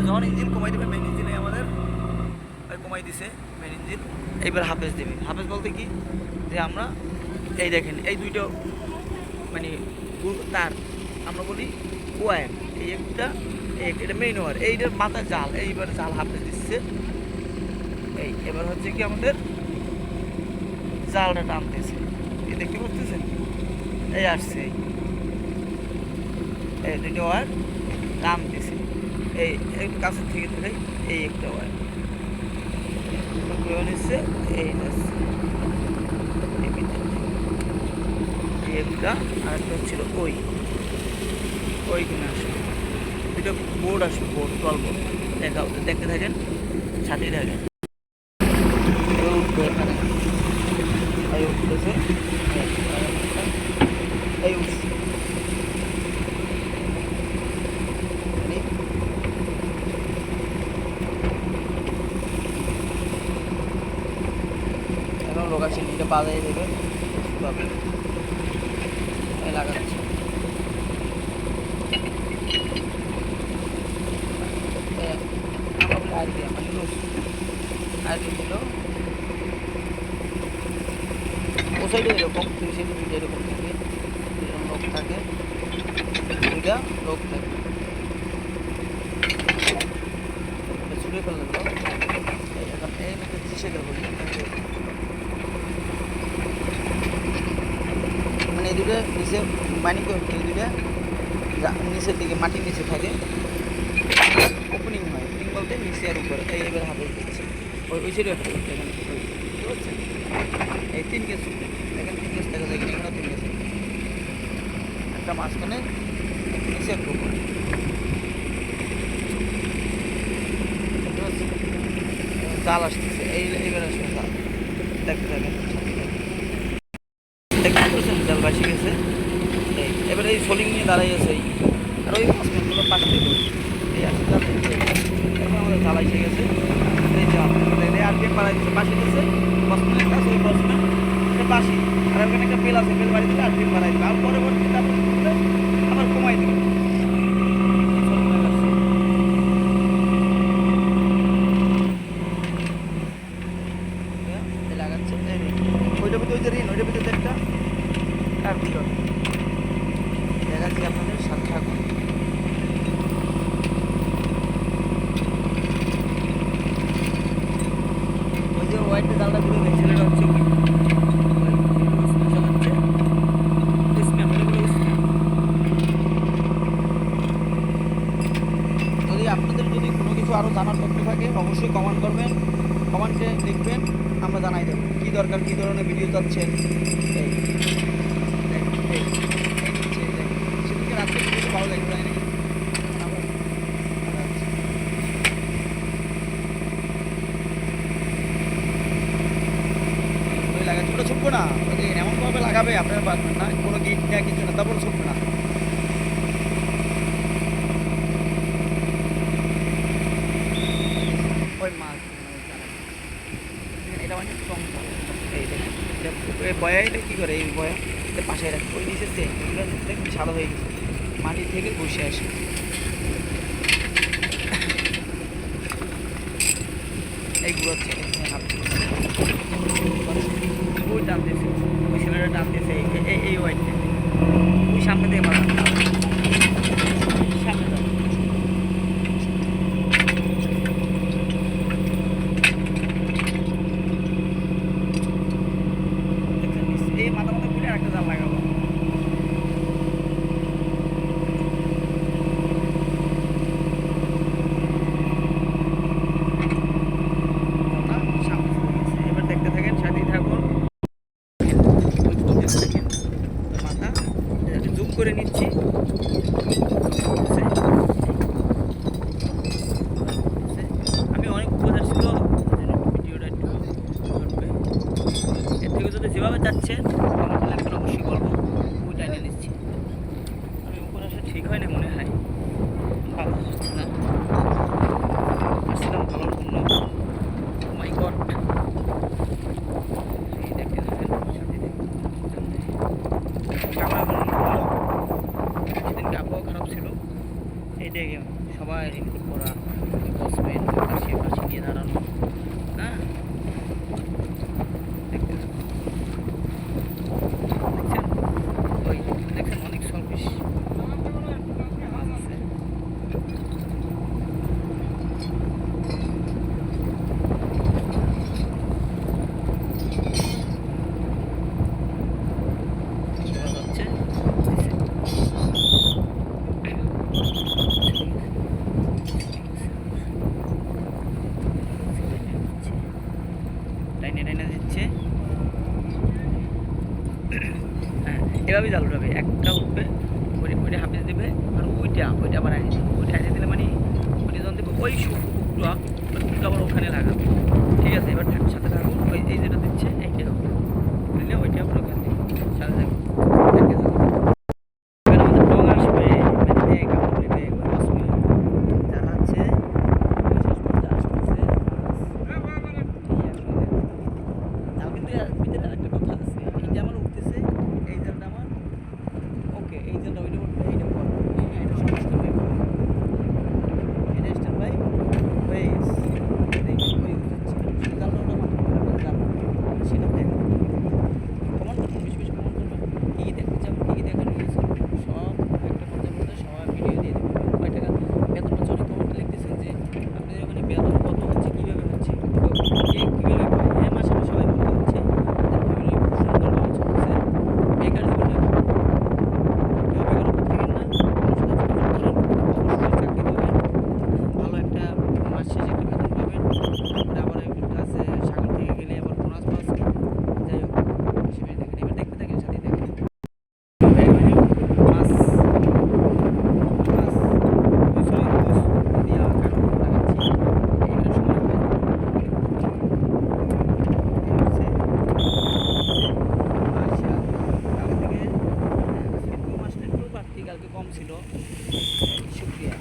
যখন ইঞ্জিন কমাই দেবে, মেন ইঞ্জিনে আমাদের কমাই দিছে মেন ইঞ্জিন, এইবার হাফেজ দেবে। হাফেজ বলতে কি, যে আমরা এই দেখেন এই দুইটা মানে তার আমরা বলি ওয়ার, এই একটা এটা মেইন ওয়ার, এইটার মাথা জাল, এইবার জাল হাফেজ দিচ্ছে। এই এবার হচ্ছে কি আমাদের জালটা টানতেছে, এই দেখতে পাচ্ছেন, এই আসছে এই দুইটা ওয়ার টানতেছে, এই একটু কাছের থেকে দেখাই, এই একটা ওয়ার নিচ্ছে, এই যাচ্ছে একটা, আর একটা হচ্ছিল ওইখানে আসবে দুটো বোর্ড আসবে, বোর্ড 12 বোর্ড দেখা দেখতে থাকেন, সাথে থাকেন। উঠবে এখানে, এই উঠতেছে, এই উঠছে, এখন লোকাশন এটা বাজারে দেবে লাগাচ্ছে। ও সাইডে এরকম, দুই সাইডে দুইটা এরকম থাকে, এরকম লোক থাকে, দুইটা লোক থাকে, ছুটে ফেললে এখন এই মধ্যে সেটা বলি, মানে এই দুটো নিচে মানি করতে, এই দুটা নিচের দিকে মাটির নিচে থাকে, ওপেনিং হয়, ওপেনিং বলতে নিচে আর উপরে, এই এবার হাতে দিচ্ছে ওই সাইডে একটা এখানে, বুঝতে পারছেন, এই 3 কেস দেখেন, 3 কেস দেখা যায়, এখানে 3 কেস, একটা মাঝখানে নিচে একটা উপরে, জাল আসতেছে, এইবার আসবে জাল, দেখতে থাকেন, দেখতে পাচ্ছেন জাল বাসি গেছে। এই এবার এই সোলিং নিয়ে দাঁড়াই আছে, এই আর ওই মাছগুলো পাশে থেকে এই আসতে তারপর আমাদের জাল এসে গেছে, এই জাল আর কি বাড়াই দিচ্ছে, পাশে গেছে বসমেন্টের কাছে, ওই বসমেন্ট পাশে, আর ওখানে একটা বেল আছে, বেল বাড়ি দিলে আর কি বাড়াই দিবে, আর পরবর্তীতে আবার কমাই দিবে। লাগাচ্ছে ওইটার ভিতরে, ওই যে রিন, ওইটার ভিতরে একটা কার্পিটর দেখাচ্ছি আপনাদের, সাথে থাকুন। ওই যে হোয়াইট জালটা ঘুরে ছেলেটা হচ্ছে যদি আপনাদের যদি কোনো কিছু আরও জানার তথ্য থাকে অবশ্যই কমেন্ট করবেন, কমেন্টে লিখবেন, আমরা জানাই দেবো কী দরকার, কী ধরনের ভিডিও চাচ্ছেন। সেদিকে রাত্রে ভিডিওটা ভালো লাগবে, তাই নাকি? লাগাচ্ছে ওটা ছুটবো না, এমনভাবে লাগাবে আপনারা পারবেন না, কোনো গিট নেওয়া কিছু না, তারপরে ছুটবে না। ওই মাছ এটা মানে বয়া, এটা কী করে, এই বয়া এটা পাশে রাখে, ওই নিচে এগুলো দেখুন সাদা হয়ে গেছে, মাটি থেকে বসে আসে, এই ঘুরাচ্ছে ওই টানতেছে, ওই ছেলেটা টানতেছে, এই ওয়াইটটা ওই সামনে থেকে মারা, সামনে দাও, এই মাথা মাথা ঘুরে আরেকটা জাল লাগাবো। এবার দেখতে থাকেন, সাথেই থাকুন, মাথা জুম করে নিচ্ছি, আমি অনেক উপকার ছিল ভিডিওটা একটু করবে, এর থেকে যদি যেভাবে যাচ্ছেন লাগবেন অবশ্যই বলবো, ওই টাইনে নিচ্ছি, আমি উপরে আসা ঠিক হয় না মনে হয়, ভালো হচ্ছে না, আসছিলাম ভালোর জন্য, মাই গড, এই দেখতে থাকেন, সেদিনকে আবহাওয়া খারাপ ছিল, এইটাই সবাই রেনকোট পরা, দাঁড়ানো, হ্যাঁ দেখছেন ওই দেখছেন অনেক সলফিশ মাছ আছে। শোনা যাচ্ছে টাইনে টাইনে দিচ্ছে। হ্যাঁ এভাবেই জাল উঠাবে, একটা উঠবে ওইটা হাফিজ দেবে আর ওইটা আবার আনিয়ে দেবে। ওইটা আনিয়ে দিলে মানে ওইটা যখন দেবে ওই কুকটা আবার ওখানে লাগাবে। ঠিক আছে, এবার সাথে থাকুন। ওই এই যেটা দিচ্ছে এইটা দিলে ওইটা আবার ওখানে দিবে সাথে থাকুন। এবার আমাদের টং আসবে, মানে ব্যাগ আমাদের ব্যাগ আসবে যারা আছে আসতেছে। তাও কিন্তু ভিতরে একটা কথা আছে, এইটা আমার উঠতেছে, এই জালটা আমার ওকে, এই জালটা ওইটা উঠবে, এইটা পর হ্যাঁ এটা সমস্ত ভাই এটা স্ট্যান্ড বাই ওয়েস ওই উঠছে জালটা ওটা মাত্র জাল সেটা দেখ কমান করবেন, বেশি বেশি কমান করবেন। কী কী দেখতে চান, কী কী দেখানো হয়েছে সব একটা পর্যায়ে সবাই ভিডিও দিয়ে দেবেন। কয় টাকা বেতন হচ্ছে, অনেক কমেন্ট লিখতেছেন যে আপনাদের ওখানে বেতন কত হচ্ছে, কীভাবে হচ্ছে, কে কীভাবে পায়। হ্যাঁ মাসে মাসে সবাই ভালো হচ্ছে, তাদের ফ্যামিলি খুব সুন্দর ভালো চলতেছে। বেকার জীবনে কেউ বেকারত্ব থাকেন না, অবশ্যই চাকরি করবেন, ভালো একটা মাস শেষে একটা বেতন পাবেন। তারপরে আবার একটা আছে সাগর থেকে গেলে আবার বোনাস পাস। যাই হোক বেশি বেশি দেখেন, এবার দেখতে থাকেন, সাথেই দেখেন। মাছ মাছ দুশো দিয়া কারণ লাগাচ্ছি এইগুলো সময় হয় আচ্ছা কাল থেকে 2 মাসটা একটু বাড়তি, কালকে কম ছিল। শুক্রিয়া।